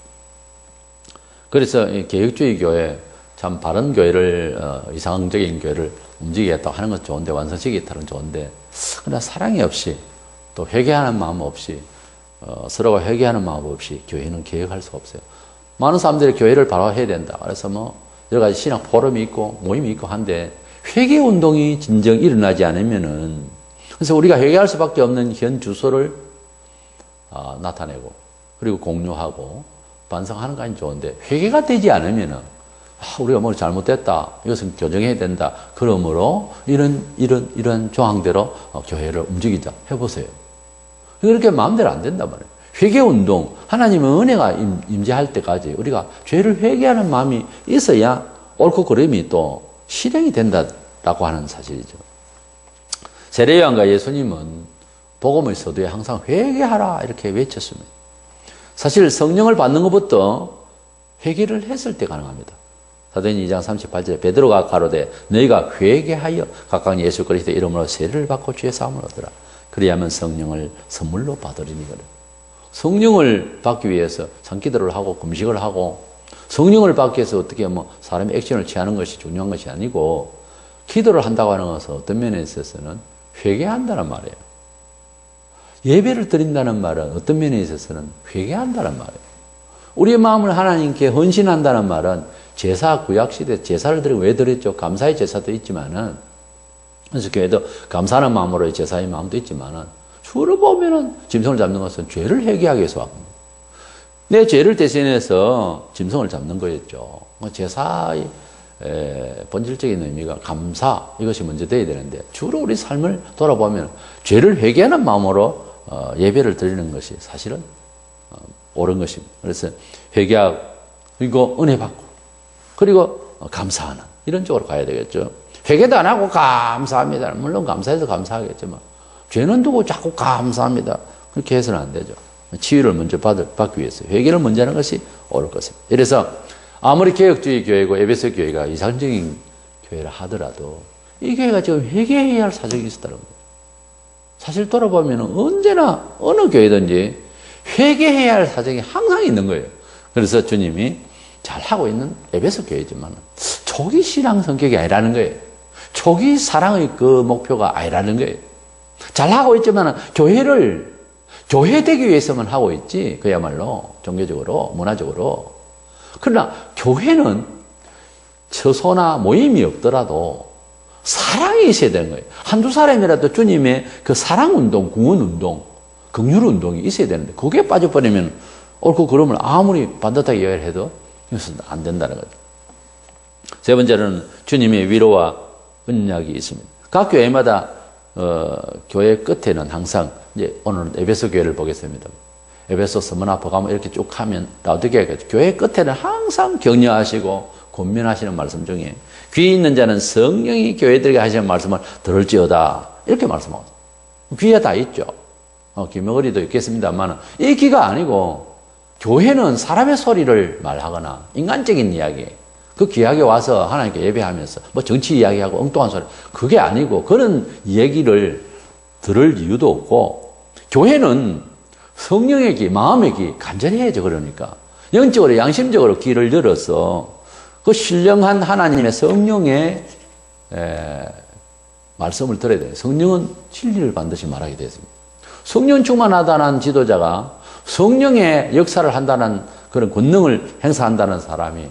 그래서 개혁주의 교회, 참 바른 교회를 이상적인 교회를 움직이겠다고 하는 건 좋은데 완성시키겠다는 건 좋은데 그러나 사랑이 없이 또 회개하는 마음 없이 서로가 회개하는 마음 없이 교회는 개혁할 수가 없어요. 많은 사람들이 교회를 바로 해야 된다. 그래서 뭐 여러 가지 신학 포럼이 있고 모임이 있고 한데 회개 운동이 진정 일어나지 않으면은 그래서 우리가 회개할 수밖에 없는 현 주소를 나타내고 그리고 공유하고 반성하는 건 좋은데 회개가 되지 않으면은 우리가 뭘 잘못됐다. 이것은 교정해야 된다. 그러므로 이런 조항대로 교회를 움직이자. 해보세요. 그렇게 마음대로 안 된단 말이에요. 회개운동, 하나님의 은혜가 임재할 때까지 우리가 죄를 회개하는 마음이 있어야 옳고 그름이 또 실행이 된다라고 하는 사실이죠. 세례요한과 예수님은 복음의 서두에 항상 회개하라 이렇게 외쳤습니다. 사실 성령을 받는 것부터 회개를 했을 때 가능합니다. 사도행 2장 38절에 베드로가 가로되 너희가 회개하여 각각 예수 그리스도의 이름으로 세례를 받고 주의 사함을 얻으라. 그리하면 성령을 선물로 받으리니 그래. 성령을 받기 위해서 산기도를 하고 금식을 하고 성령을 받기 위해서 어떻게 사람이 액션을 취하는 것이 중요한 것이 아니고 기도를 한다고 하는 것은 어떤 면에 있어서는 회개한다는 말이에요. 예배를 드린다는 말은 어떤 면에 있어서는 회개한다는 말이에요. 우리의 마음을 하나님께 헌신한다는 말은 제사 구약시대 제사를 드리고 왜 드렸죠? 감사의 제사도 있지만은 그래서 교회도 감사하는 마음으로 제사의 마음도 있지만은 주로 보면은 짐승을 잡는 것은 죄를 회개하기 위해서 왔습니다. 내 죄를 대신해서 짐승을 잡는 거였죠. 제사의 본질적인 의미가 감사 이것이 먼저 돼야 되는데 주로 우리 삶을 돌아보면 죄를 회개하는 마음으로 예배를 드리는 것이 사실은 옳은 것입니다. 그래서 회개하고 그리고 은혜 받고 그리고 감사하는 이런 쪽으로 가야 되겠죠. 회개도 안 하고 감사합니다. 물론 감사해서 감사하겠지만 죄는 두고 자꾸 감사합니다. 그렇게 해서는 안 되죠. 치유를 먼저 받기 위해서 회개를 먼저 하는 것이 옳을 것입니다. 그래서 아무리 개혁주의 교회고 에베소 교회가 이상적인 교회를 하더라도 이 교회가 지금 회개해야 할 사정이 있었다는 거예요. 사실 돌아보면 언제나 어느 교회든지 회개해야 할 사정이 항상 있는 거예요. 그래서 주님이 잘하고 있는 에베소 교회지만 초기 신앙 성격이 아니라는 거예요. 초기 사랑의 그 목표가 아니라는 거예요. 잘하고 있지만 교회 되기 위해서만 하고 있지 그야말로 종교적으로 문화적으로. 그러나 교회는 처소나 모임이 없더라도 사랑이 있어야 되는 거예요. 한두 사람이라도 주님의 그 사랑운동, 구원운동, 긍휼운동이 있어야 되는데 그게 빠져버리면 옳고 그름을 아무리 반듯하게 이야기를 해도 이것은 안 된다는 거죠. 세 번째로는 주님의 위로와 은약이 있습니다. 각 교회마다 교회 끝에는 항상 이제 오늘은 에베소 교회를 보겠습니다. 에베소, 스무나, 버가모 이렇게 쭉 하면 라오디게아 교회 끝에는 항상 격려하시고 권면하시는 말씀 중에 귀 있는 자는 성령이 교회들에게 하시는 말씀을 들을지어다 이렇게 말씀하고 귀에 다 있죠. 귀머거리도 있겠습니다만 이 귀가 아니고 교회는 사람의 소리를 말하거나 인간적인 이야기 그 귀하게 와서 하나님께 예배하면서 뭐 정치 이야기하고 엉뚱한 소리 그게 아니고 그런 얘기를 들을 이유도 없고 교회는 성령의 귀, 마음의 귀 간절히 해야죠. 그러니까 영적으로 양심적으로 귀를 열어서 그 신령한 하나님의 성령의 말씀을 들어야 돼요. 성령은 진리를 반드시 말하게 되어 있습니다. 성령 충만하다는 지도자가 성령의 역사를 한다는 그런 권능을 행사한다는 사람이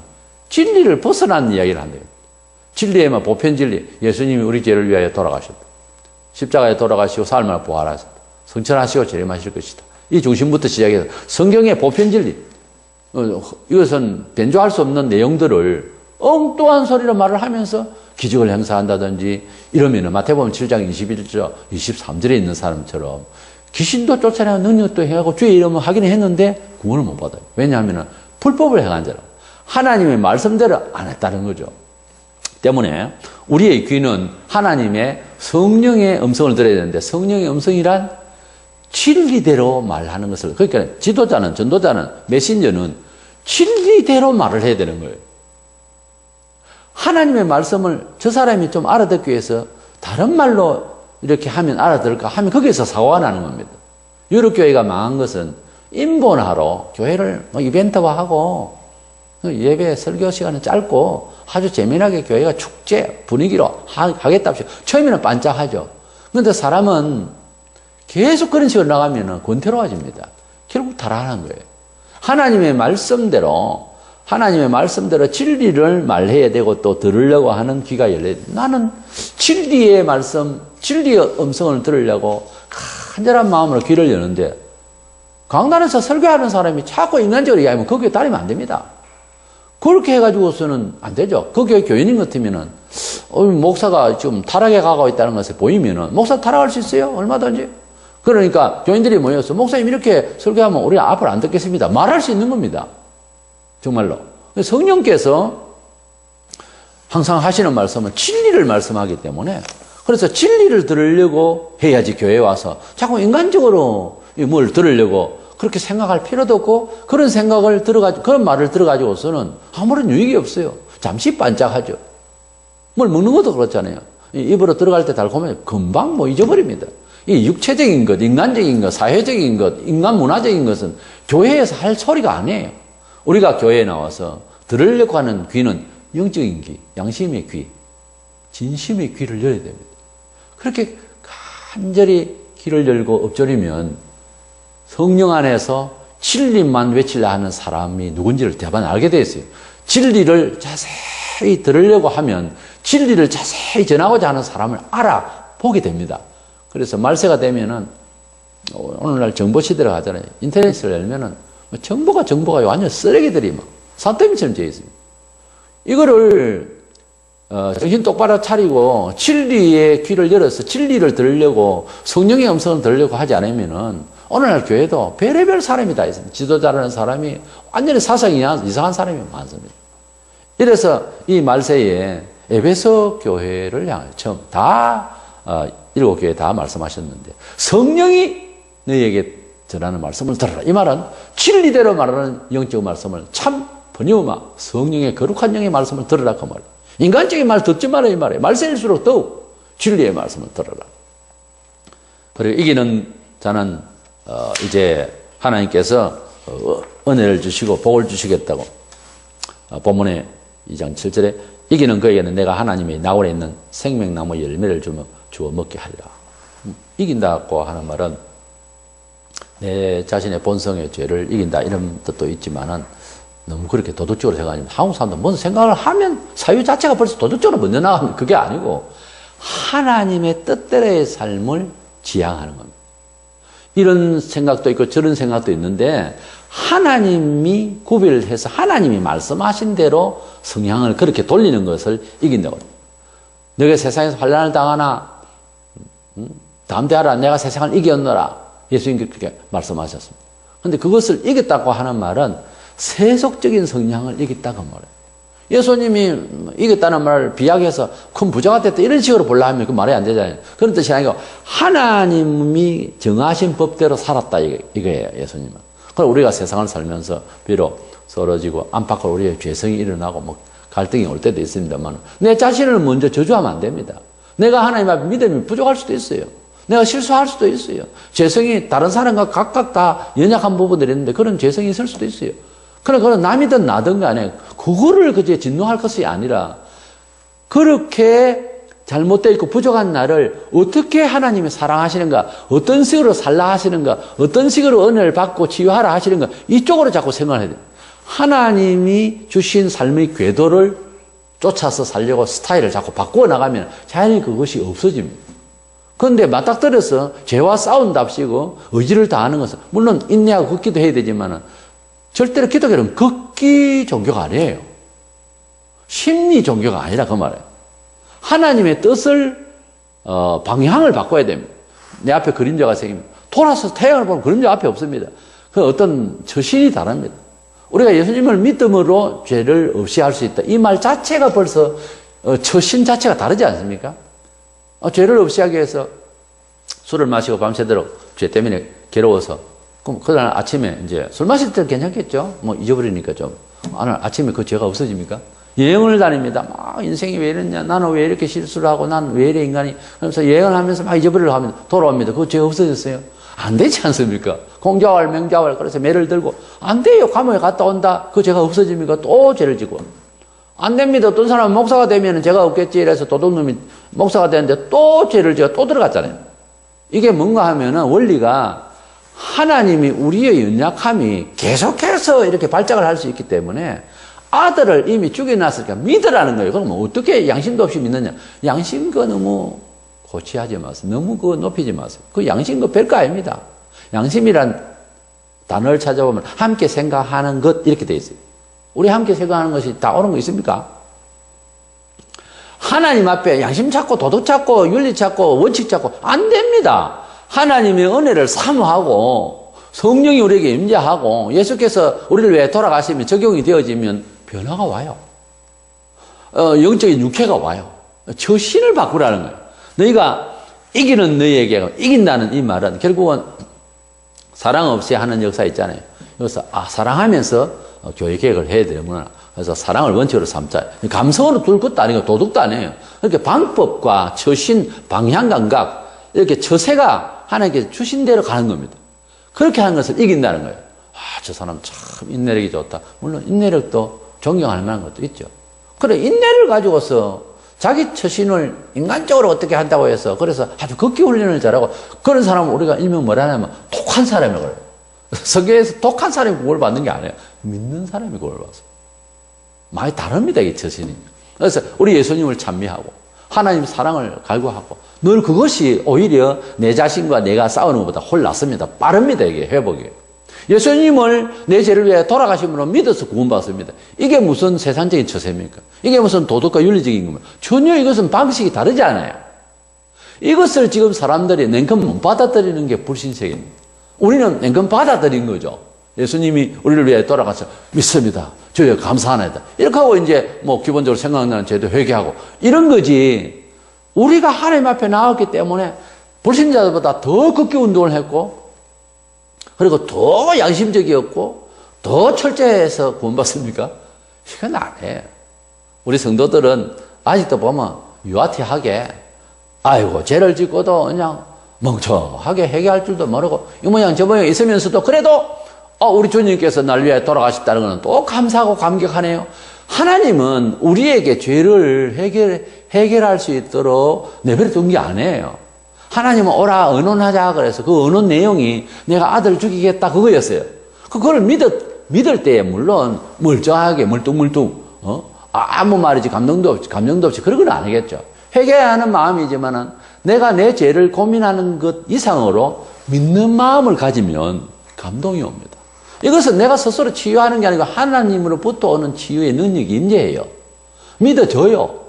진리를 벗어난 이야기를 한대요. 진리에만 보편 진리. 예수님이 우리 죄를 위하여 돌아가셨다. 십자가에 돌아가시고 사흘 만에 부활하셨다. 성천하시고 재림하실 것이다. 이 중심부터 시작해서 성경의 보편 진리. 이것은 변조할 수 없는 내용들을 엉뚱한 소리로 말을 하면서 기적을 행사한다든지 이러면은 마태복음 7장 21절, 23절에 있는 사람처럼 귀신도 쫓아내고 능력도 행하고 주의 이름을 하긴 했는데 구원을 못 받아요. 왜냐하면 불법을 행한 자라. 하나님의 말씀대로 안 했다는 거죠. 때문에 우리의 귀는 하나님의 성령의 음성을 들어야 되는데 성령의 음성이란 진리대로 말하는 것을, 그러니까 지도자는, 전도자는, 메신저는 진리대로 말을 해야 되는 거예요. 하나님의 말씀을 저 사람이 좀 알아듣기 위해서 다른 말로 이렇게 하면 알아들을까 하면 거기에서 사고가 나는 겁니다. 유럽 교회가 망한 것은 인본화로 교회를 이벤트화하고 예배 설교 시간은 짧고 아주 재미나게 교회가 축제 분위기로 하겠다. 처음에는 반짝하죠. 그런데 사람은 계속 그런 식으로 나가면 권태로워집니다. 결국 타락하는 거예요. 하나님의 말씀대로 진리를 말해야 되고 또 들으려고 하는 귀가 열려야 돼. 나는 진리의 말씀, 진리의 음성을 들으려고 간절한 마음으로 귀를 여는데 강단에서 설교하는 사람이 자꾸 인간적으로 이야기하면 그 교회 다니면 안 됩니다. 그렇게 해가지고서는 안 되죠. 그 교회 교인인 같으면은 목사가 지금 타락해 가고 있다는 것을 보이면은 목사 타락할 수 있어요. 얼마든지. 그러니까 교인들이 모여서 목사님 이렇게 설교하면 우리 앞을 안 듣겠습니다. 말할 수 있는 겁니다. 정말로. 성령께서 항상 하시는 말씀은 진리를 말씀하기 때문에 그래서 진리를 들으려고 해야지 교회에 와서 자꾸 인간적으로 뭘 들으려고 그렇게 생각할 필요도 없고 그런 생각을 들어가지고 그런 말을 들어가지고서는 아무런 유익이 없어요. 잠시 반짝하죠. 뭘 먹는 것도 그렇잖아요. 입으로 들어갈 때 달콤해요. 금방 잊어버립니다. 이 육체적인 것, 인간적인 것, 사회적인 것, 인간 문화적인 것은 교회에서 할 소리가 아니에요. 우리가 교회에 나와서 들으려고 하는 귀는 영적인 귀, 양심의 귀, 진심의 귀를 열어야 됩니다. 그렇게 간절히 귀를 열고 엎드리면 성령 안에서 진리만 외치려 하는 사람이 누군지를 대반 알게 되어 있어요. 진리를 자세히 들으려고 하면 진리를 자세히 전하고자 하는 사람을 알아보게 됩니다. 그래서 말세가 되면은 오늘날 정보 시대로 가잖아요. 인터넷을 열면은 정보가 완전 쓰레기들이 막 산더미처럼 되어 있습니다. 이거를 정신 똑바로 차리고 진리의 귀를 열어서 진리를 들으려고 성령의 음성을 들으려고 하지 않으면은 오늘날 교회도 별의별 사람이 다 있습니다. 지도자라는 사람이 완전히 사상이 이상한 사람이 많습니다. 이래서 이 말세에 에베소 교회를 향해 처음 일곱 교회 다 말씀하셨는데 성령이 너희에게 전하는 말씀을 들어라. 이 말은 진리대로 말하는 영적 말씀을 참 번유마 성령의 거룩한 영의 말씀을 들으라 그 말이에요. 인간적인 말 듣지 마라 이 말이에요. 말세일수록 더욱 진리의 말씀을 들어라. 그리고 이기는 자는 이제 하나님께서 은혜를 주시고 복을 주시겠다고 본문의 2장 7절에 이기는 그에게는 내가 하나님의 나홀에 있는 생명나무 열매를 주어 먹게 하리라. 이긴다고 하는 말은 내 자신의 본성의 죄를 이긴다 이런 뜻도 있지만은 너무 그렇게 도덕적으로 생각하면 한국 사람들 뭔 생각을 하면 사유 자체가 벌써 도덕적으로 먼저 나가면 그게 아니고 하나님의 뜻대로의 삶을 지향하는 겁니다. 이런 생각도 있고 저런 생각도 있는데 하나님이 구별해서 하나님이 말씀하신 대로 성향을 그렇게 돌리는 것을 이긴다고. 너가 세상에서 환난을 당하나 담대하라 내가 세상을 이겼노라. 예수님께서 그렇게 말씀하셨습니다. 그런데 그것을 이겼다고 하는 말은 세속적인 성향을 이겼다고 말해요. 예수님이 이겼다는 말을 비약해서 큰 부자가 됐다 이런 식으로 보려 하면 그 말이 안 되잖아요. 그런 뜻이 아니고 하나님이 정하신 법대로 살았다 이거예요. 예수님은. 그럼 우리가 세상을 살면서 비록 서러지고 안팎으로 우리의 죄성이 일어나고 뭐 갈등이 올 때도 있습니다만 내 자신을 먼저 저주하면 안 됩니다. 내가 하나님 앞에 믿음이 부족할 수도 있어요. 내가 실수할 수도 있어요. 죄성이 다른 사람과 각각 다 연약한 부분들이 있는데 그런 죄성이 있을 수도 있어요. 그건 남이든 나든 간에 그거를 그저 진노할 것이 아니라 그렇게 잘못되어 있고 부족한 나를 어떻게 하나님이 사랑하시는가, 어떤 식으로 살라 하시는가, 어떤 식으로 은혜를 받고 치유하라 하시는가, 이쪽으로 자꾸 생각을 해야 돼요. 하나님이 주신 삶의 궤도를 쫓아서 살려고 스타일을 자꾸 바꾸어 나가면 자연히 그것이 없어집니다. 그런데 맞닥뜨려서 죄와 싸운답시고 의지를 다하는 것은 물론 인내하고 걷기도 해야 되지만 절대로 기독교는 걷기 종교가 아니에요. 심리 종교가 아니라 그 말이에요. 하나님의 뜻을 방향을 바꿔야 됩니다. 내 앞에 그림자가 생깁니다. 돌아서 태양을 보면 그림자 앞에 없습니다. 그 어떤 처신이 다릅니다. 우리가 예수님을 믿음으로 죄를 없이 할 수 있다. 이 말 자체가 벌써 처신 자체가 다르지 않습니까? 죄를 없이 하기 위해서 술을 마시고 밤새도록 죄 때문에 괴로워서 그럼 그날 아침에 이제 술 마실 때는 괜찮겠죠? 뭐 잊어버리니까 좀. 오늘 아침에 그 죄가 없어집니까? 여행을 다닙니다. 막 인생이 왜 이랬냐? 나는 왜 이렇게 실수를 하고 난 왜 이래 인간이? 그러면서 여행을 하면서 막 잊어버리려고 하면 돌아옵니다. 그 죄 없어졌어요? 안 되지 않습니까? 공자왈 명자왈 그래서 매를 들고 안 돼요. 감옥에 갔다 온다. 그 죄가 없어집니까? 또 죄를 지고. 안 됩니다. 어떤 사람은 목사가 되면 죄가 없겠지. 이래서 도둑놈이 목사가 되는데 또 죄를 지어 또 들어갔잖아요. 이게 뭔가 하면은 원리가 하나님이 우리의 연약함이 계속해서 이렇게 발작을 할 수 있기 때문에 아들을 이미 죽여놨으니까 믿으라는 거예요. 그럼 어떻게 양심도 없이 믿느냐? 양심 그 너무 고치하지 마세요. 너무 그 높이지 마세요. 그 양심 그 별거 아닙니다. 양심이란 단어를 찾아보면 함께 생각하는 것 이렇게 돼 있어요. 우리 함께 생각하는 것이 다 옳은 거 있습니까? 하나님 앞에 양심 찾고 도덕 찾고 윤리 찾고 원칙 찾고 안 됩니다. 하나님의 은혜를 사모하고 성령이 우리에게 임재하고 예수께서 우리를 위해 돌아가시면 적용이 되어지면 변화가 와요. 영적인 육회가 와요. 처신을 바꾸라는 거예요. 너희가 이기는 너희에게 이긴다는 이 말은 결국은 사랑 없이 하는 역사 있잖아요. 그래서 사랑하면서 교회 개혁을 해야 되는구나. 그래서 사랑을 원칙으로 삼자. 감성으로 둘 것도 아니고 도덕도 아니에요. 이렇게 방법과 처신, 방향 감각 이렇게 처세가 하나님께서 주신 대로 가는 겁니다. 그렇게 하는 것을 이긴다는 거예요. 저 사람 참 인내력이 좋다. 물론 인내력도 존경할 만한 것도 있죠. 그래 인내를 가지고서 자기 처신을 인간적으로 어떻게 한다고 해서 그래서 아주 걷기 훈련을 잘하고 그런 사람은 우리가 일명 뭐라 하냐면 독한 사람이라고 그래요. 성경에서 독한 사람이 구원을 받는 게 아니에요. 믿는 사람이 구원을 받습니다. 많이 다릅니다, 이 처신이. 그래서 우리 예수님을 찬미하고 하나님 사랑을 갈구하고 늘 그것이 오히려 내 자신과 내가 싸우는 것보다 훨 낫습니다. 빠릅니다, 이게 회복이. 예수님을 내 죄를 위해 돌아가심으로 믿어서 구원받습니다. 이게 무슨 세상적인 처세입니까? 이게 무슨 도덕과 윤리적인 겁니까? 전혀 이것은 방식이 다르지 않아요. 이것을 지금 사람들이 냉큼 못 받아들이는 게 불신세계입니다. 우리는 냉큼 받아들인 거죠. 예수님이 우리를 위해 돌아가서 믿습니다. 저희가 감사하나이다. 이렇게 하고 이제 뭐 기본적으로 생각나는 죄도 회개하고 이런 거지. 우리가 하나님 앞에 나왔기 때문에 불신자들보다 더 극기 운동을 했고 그리고 더 양심적이었고 더 철저해서 구원받습니까? 이건 아니에요. 우리 성도들은 아직도 보면 유아티하게 아이고 죄를 짓고도 그냥 멍청하게 회개할 줄도 모르고 이 모양 저 모양 있으면서도 그래도 우리 주님께서 날 위해 돌아가셨다는 것은 또 감사하고 감격하네요. 하나님은 우리에게 죄를 해결할 수 있도록 내버려 둔 게 아니에요. 하나님은 오라 의논하자 그래서 그 의논 내용이 내가 아들 죽이겠다 그거였어요. 그걸 믿을 때에 물론 멀쩡하게 멀뚱멀뚱 아무 말이지 감정도 없이 그런 건 아니겠죠. 회개해야 하는 마음이지만은 내가 내 죄를 고민하는 것 이상으로 믿는 마음을 가지면 감동이 옵니다. 이것은 내가 스스로 치유하는 게 아니고 하나님으로부터 오는 치유의 능력이 임재해요. 믿어져요.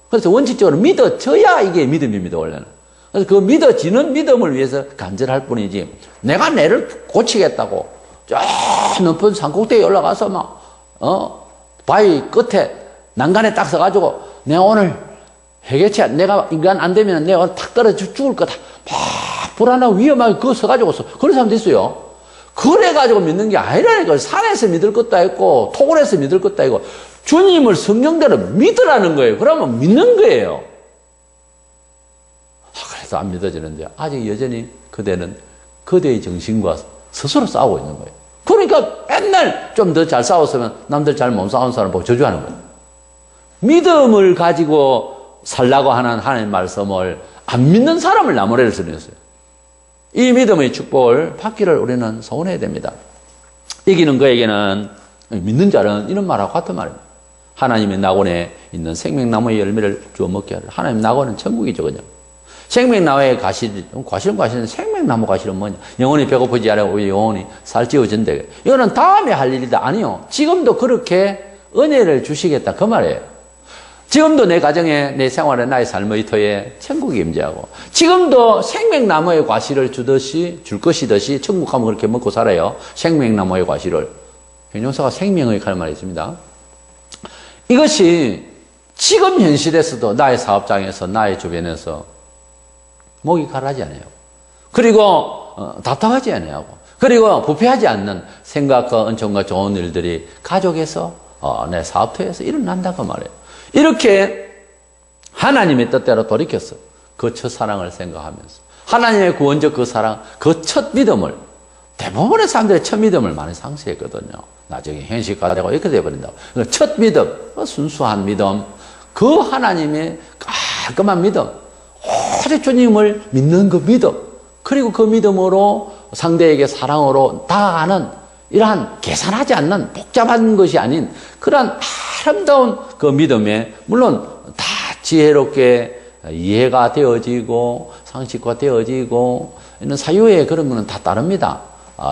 그래서 원칙적으로 믿어져야 이게 믿음입니다, 원래는. 그래서 그 믿어지는 믿음을 위해서 간절할 뿐이지 내가 내를 고치겠다고 저 높은 산꼭대기에 올라가서 바위 끝에 난간에 딱 서가지고 내가 오늘 해결치 내가 인간 안 되면 내가 오늘 탁 떨어져 죽을 거다. 막 불안하고 위험하게 그거 서가지고 그런 사람도 있어요. 그래가지고 믿는 게 아니라니까. 산에서 믿을 것도 아니고 토굴에서 믿을 것도 아니고 주님을 성령대로 믿으라는 거예요. 그러면 믿는 거예요. 그래서 안 믿어지는데 아직 여전히 그대는 그대의 정신과 스스로 싸우고 있는 거예요. 그러니까 맨날 좀 더 잘 싸웠으면 남들 잘 못 싸운 사람 보고 저주하는 거예요. 믿음을 가지고 살라고 하는 하나님의 말씀을 안 믿는 사람을 나무래를 쓰냈어요. 이 믿음의 축복을 받기를 우리는 소원해야 됩니다. 이기는 그에게는, 믿는 자는 이런 말하고 같은 말입니다. 하나님의 낙원에 있는 생명나무의 열매를 주워 먹게 하라. 하나님 낙원은 천국이죠, 그냥. 생명나무의 과실은 생명나무 과실은 뭐냐? 영원히 배고프지 않고 영원히 살찌워진대. 이거는 다음에 할 일이다. 아니요. 지금도 그렇게 은혜를 주시겠다. 그 말이에요. 지금도 내 가정에, 내 생활에, 나의 삶의 터에 천국이 임재하고, 지금도 생명나무의 과실을 줄 것이듯이 천국 가면 그렇게 먹고 살아요. 생명나무의 과실을. 형용사가 생명의 할 말이 있습니다. 이것이 지금 현실에서도 나의 사업장에서, 나의 주변에서 목이 가라지 않아요. 그리고 답답하지 않아요. 그리고 부패하지 않는 생각과 은총과 좋은 일들이 가족에서, 내 사업터에서 일어난다고 말해요. 이렇게 하나님의 뜻대로 돌이켰어. 그 첫사랑을 생각하면서. 하나님의 구원적 그 사랑, 그 첫 믿음을, 대부분의 사람들이 첫 믿음을 많이 상실했거든요. 나중에 현실화되고 이렇게 돼버린다고. 첫 믿음, 순수한 믿음, 그 하나님의 깔끔한 믿음, 오직 주님을 믿는 그 믿음, 그리고 그 믿음으로 상대에게 사랑으로 다가가는 이러한 계산하지 않는 복잡한 것이 아닌 그러한 아름다운 그 믿음에 물론 다 지혜롭게 이해가 되어지고 상식화 되어지고 이런 사유의 그런 거는 다 따릅니다.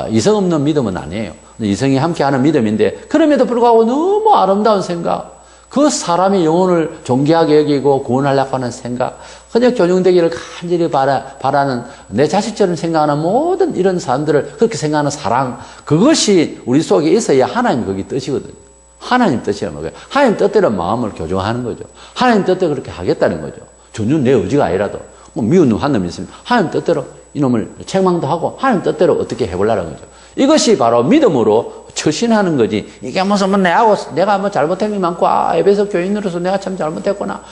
이성 없는 믿음은 아니에요. 이성이 함께하는 믿음인데 그럼에도 불구하고 너무 아름다운 생각, 그 사람의 영혼을 존귀하게 여기고 구원하려고 하는 생각, 헌역 전용되기를 간절히 바라는 내 자식처럼 생각하는 모든 이런 사람들을 그렇게 생각하는 사랑, 그것이 우리 속에 있어야 하나님 거기 뜻이거든요. 하나님 뜻이란 뭐예요? 하나님 뜻대로 마음을 교정하는 거죠. 하나님 뜻대로 그렇게 하겠다는 거죠. 전혀 내 의지가 아니라도 미운 놈 한 놈이 있습니다. 하나님 뜻대로 이놈을 책망도 하고 하나님 뜻대로 어떻게 해보려는 거죠. 이것이 바로 믿음으로 처신하는 거지. 이게 무슨 내가 잘못한 게 많고 에베소 교인으로서 내가 참 잘못했구나.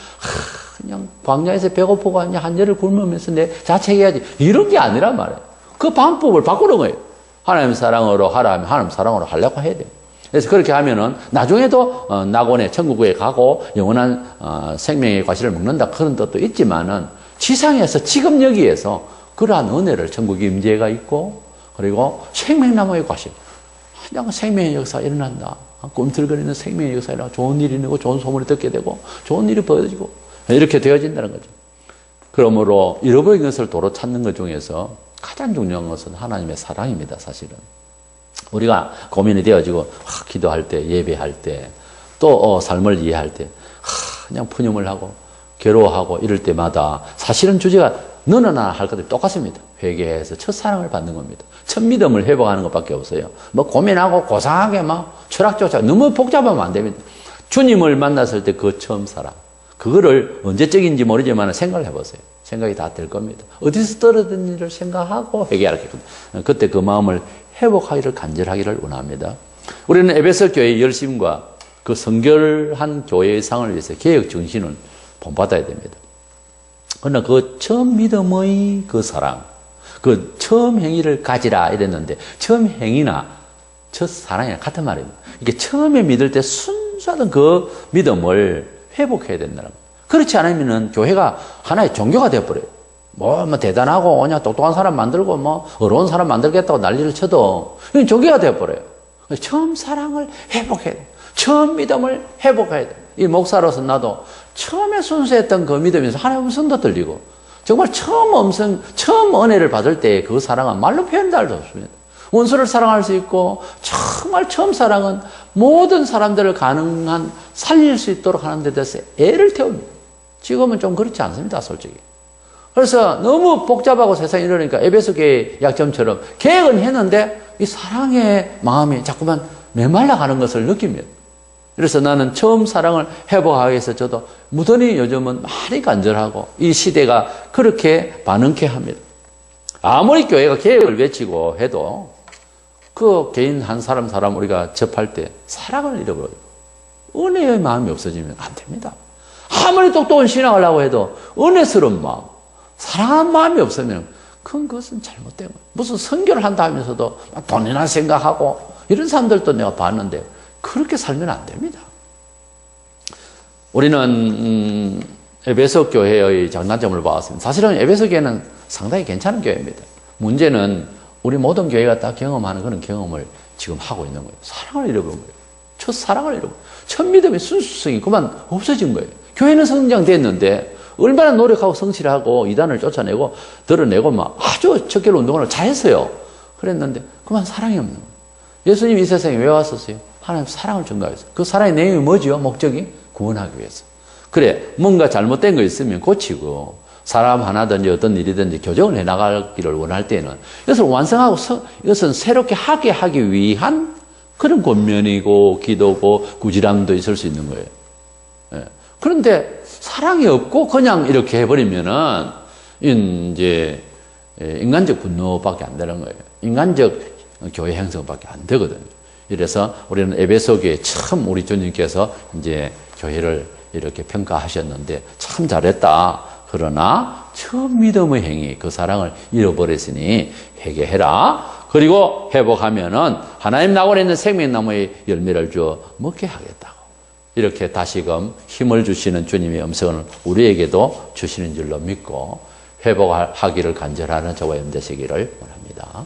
그냥 광야에서 배고프고 한여를 굶으면서 내 자책해야지. 이런 게 아니란 말이에요. 그 방법을 바꾸는 거예요. 하나님 사랑으로 하라 하면 하나님 사랑으로 하려고 해야 돼요. 그래서 그렇게 하면은 나중에도 낙원에 천국에 가고 영원한 생명의 과실을 먹는다 그런 뜻도 있지만은 지상에서 지금 여기에서 그러한 은혜를 천국의 임재가 있고 그리고 생명나무의 과실, 그냥 생명의 역사가 일어난다. 꿈틀거리는 생명의 역사가 일어나고 좋은 일이 있고 좋은 소문을 듣게 되고 좋은 일이 벌어지고 이렇게 되어진다는 거죠. 그러므로 잃어버린 것을 도로 찾는 것 중에서 가장 중요한 것은 하나님의 사랑입니다. 사실은 우리가 고민이 되어지고 기도할 때, 예배할 때, 또 삶을 이해할 때 그냥 푸념을 하고 괴로워하고 이럴 때마다 사실은 주제가 너나 나나 할 것들이 똑같습니다. 회개해서 첫사랑을 받는 겁니다. 첫 믿음을 회복하는 것밖에 없어요. 뭐 고민하고 고상하게 막 철학조차 너무 복잡하면 안 됩니다. 주님을 만났을 때 그 처음 사랑, 그거를 언제적인지 모르지만 생각을 해보세요. 생각이 다 될 겁니다. 어디서 떨어진 일을 생각하고 회개하겠거든요. 그때 그 마음을 회복하기를 간절하기를 원합니다. 우리는 에베소 교회의 열심과 그 성결한 교회의 상을 위해서 개혁 정신을 본받아야 됩니다. 그러나 그 처음 믿음의 그 사랑, 그 처음 행위를 가지라 이랬는데 처음 행위나 첫 사랑이랑 같은 말입니다. 이게 처음에 믿을 때 순수하던 그 믿음을 회복해야 된다는 거예요. 그렇지 않으면 교회가 하나의 종교가 되어버려요. 뭐 대단하고 그냥 똑똑한 사람 만들고 뭐 어려운 사람 만들겠다고 난리를 쳐도 이건 종교가 되어버려요. 처음 사랑을 회복해야 돼요. 처음 믿음을 회복해야 돼요. 이 목사로서 나도 처음에 순수했던 그 믿음에서 하나의 음성도 들리고 정말 처음 은혜를 받을 때 그 사랑은 말로 표현할 수 없습니다. 원수를 사랑할 수 있고 정말 처음 사랑은 모든 사람들을 가능한 살릴 수 있도록 하는 데 대해서 애를 태웁니다. 지금은 좀 그렇지 않습니다, 솔직히. 그래서 너무 복잡하고 세상이 이러니까 에베소 교회의 약점처럼 계획은 했는데 이 사랑의 마음이 자꾸만 메말라가는 것을 느낍니다. 그래서 나는 처음 사랑을 회복하기 위해서 저도 무던히 요즘은 많이 간절하고 이 시대가 그렇게 반응케 합니다. 아무리 교회가 계획을 외치고 해도 그 개인 한 사람 우리가 접할 때 사랑을 잃어버려요. 은혜의 마음이 없어지면 안 됩니다. 아무리 똑똑한 신앙을 하고 해도 은혜스러운 마음, 사랑하는 마음이 없으면 그것은 잘못된 거예요. 무슨 선교를 한다 하면서도 돈이나 생각하고 이런 사람들도 내가 봤는데 그렇게 살면 안 됩니다. 우리는 에베소 교회의 장단점을 봤습니다. 사실은 에베소 교회는 상당히 괜찮은 교회입니다. 문제는 우리 모든 교회가 다 경험하는 그런 경험을 지금 하고 있는 거예요. 사랑을 잃어버린 거예요. 첫 사랑을 잃어버린 거예요. 첫 믿음의 순수성이 그만 없어진 거예요. 교회는 성장됐는데 얼마나 노력하고 성실하고 이단을 쫓아내고 드러내고 막 아주 적결 운동을 잘했어요. 그랬는데 그만 사랑이 없는 거예요. 예수님 이 세상에 왜 왔었어요? 하나님 사랑을 전가해서. 그 사랑의 내용이 뭐지요? 목적이 구원하기 위해서. 그래, 뭔가 잘못된 거 있으면 고치고 사람 하나든지 어떤 일이든지 교정을 해나가기를 원할 때는 이것을 완성하고 이것은 새롭게 하기 위한 그런 권면이고 기도고 구지람도 있을 수 있는 거예요. 예. 그런데 사랑이 없고 그냥 이렇게 해버리면은 이제 인간적 분노밖에 안 되는 거예요. 인간적 교회 행성밖에 안 되거든요. 이래서 우리는 에베소 교회 참 우리 주님께서 이제 교회를 이렇게 평가하셨는데 참 잘했다. 그러나 처음 믿음의 행위, 그 사랑을 잃어버렸으니 회개해라. 그리고 회복하면은 하나님 낙원에 있는 생명나무의 열매를 주어 먹게 하겠다고. 이렇게 다시금 힘을 주시는 주님의 음성을 우리에게도 주시는 줄로 믿고 회복하기를 간절하는 저와 여러분 되시기를 원합니다.